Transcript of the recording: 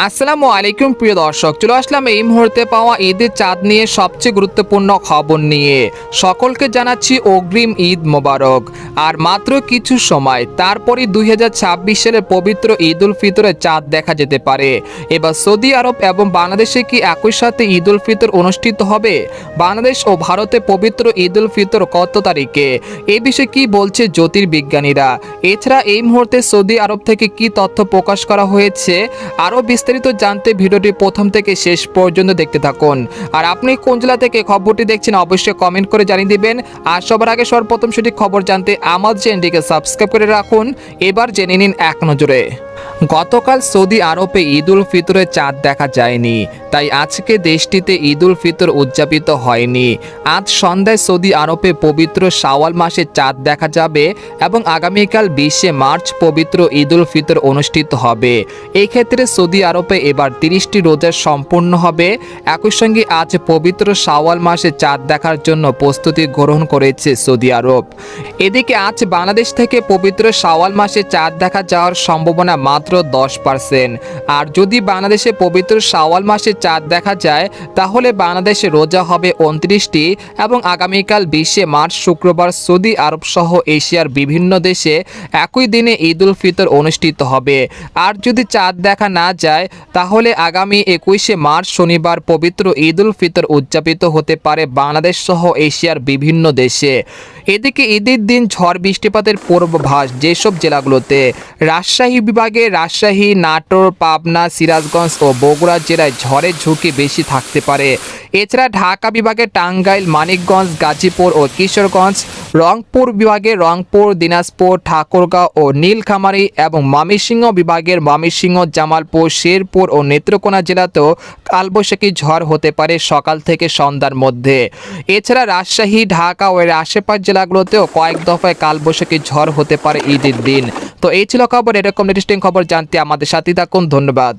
আসসালামু আলাইকুম প্রিয় দর্শক, চলে আসলাম এই মুহূর্তে পাওয়া ঈদের চাঁদ নিয়ে সবচেয়ে গুরুত্বপূর্ণ খবর নিয়ে। সকলকে জানাচ্ছি অগ্রিম ঈদ মোবারক। আর মাত্র কিছু সময় তারপরই 2026 সালের পবিত্র ঈদ উল ফিতরের চাঁদ দেখা যেতে পারে। এবার সৌদি আরব এবং বাংলাদেশে কি একই সাথে ঈদ উল ফিতর অনুষ্ঠিত হবে? বাংলাদেশ ও ভারতে পবিত্র ঈদ উল ফিতর কত তারিখে? এই বিষয়ে কি বলছে জ্যোতির্বিজ্ঞানীরা? এছাড়া এই মুহূর্তে সৌদি আরব থেকে কি তথ্য প্রকাশ করা হয়েছে? আরও বিস্তারিত জানতে ভিডিওটি প্রথম থেকে শেষ পর্যন্ত দেখতে থাকুন। আর আপনি কোন জেলা থেকে খবরটি দেখছেন অবশ্যই কমেন্ট করে জানিয়ে দিবেন। আর সবার আগে সর্বপ্রথম সঠিক খবর জানতে আমাদের চ্যানেলটিকে সাবস্ক্রাইব করে রাখুন। এবার জেনে নিন এক নজরে। গতকাল সৌদি আরবে ঈদ উল ফিতরের চাঁদ দেখা যায়নি, তাই আজকে দেশটিতে ঈদ উল ফিতর উদযাপিত হয়নি। আজ সন্ধ্যায় সৌদি আরবে পবিত্র শাওয়াল মাসে চাঁদ দেখা যাবে এবং আগামীকাল 20শে মার্চ পবিত্র ঈদ উল ফিতর অনুষ্ঠিত হবে। এই ক্ষেত্রে সৌদি আরবে এবার 30টি রোজা সম্পূর্ণ হবে। একই সঙ্গে আজ পবিত্র শাওয়াল মাসে চাঁদ দেখার জন্য প্রস্তুতি গ্রহণ করেছে সৌদি আরব। এদিকে আজ বাংলাদেশ থেকে পবিত্র শাওয়াল মাসে চাঁদ দেখা যাওয়ার সম্ভাবনা মাত্র 10%। আর যদি বাংলাদেশে পবিত্র শাওয়াল মাসে চাঁদ দেখা যায় তাহলে বাংলাদেশে রোজা হবে 29টি এবং আগামীকাল 20শে মার্চ শুক্রবার সৌদি আরব সহ এশিয়ার বিভিন্ন দেশে একই দিনে ঈদ উল ফিতর অনুষ্ঠিত হবে। আর যদি চাঁদ দেখা না যায় তাহলে আগামী 21শে মার্চ শনিবার পবিত্র ঈদ উল ফিতর উদযাপিত হতে পারে বাংলাদেশ সহ এশিয়ার বিভিন্ন দেশে। এদিকে ঈদের দিন ঝড় বৃষ্টিপাতের পূর্বাভাস যেসব জেলাগুলোতে: রাজশাহী বিভাগে রাজশাহী, নাটোর, পাবনা, সিরাজগঞ্জ ও বগুড়া জেলায় ঝড়ের ঝুঁকি বেশি থাকতে পারে। এছাড়া ঢাকা বিভাগে টাঙ্গাইল, মানিকগঞ্জ, গাজীপুর ও কিশোরগঞ্জ, রংপুর বিভাগে রংপুর, দিনাজপুর, ঠাকুরগাঁও ও নীলফামারী এবং ময়মনসিংহ বিভাগের ময়মনসিংহ, জামালপুর, শেরপুর ও নেত্রকোনা জেলাতেও কালবৈশাখী ঝড় হতে পারে সকাল থেকে সন্ধ্যার মধ্যে। এছাড়া রাজশাহী, ঢাকা ও এর আশেপাশ জেলাগুলোতেও কয়েক দফায় কালবৈশাখী ঝড় হতে পারে ঈদের দিন। তো এই ছিল খবর। এরকম লেটেস্টিং খবর জানতে আমাদের সাথে থাকুন। ধন্যবাদ।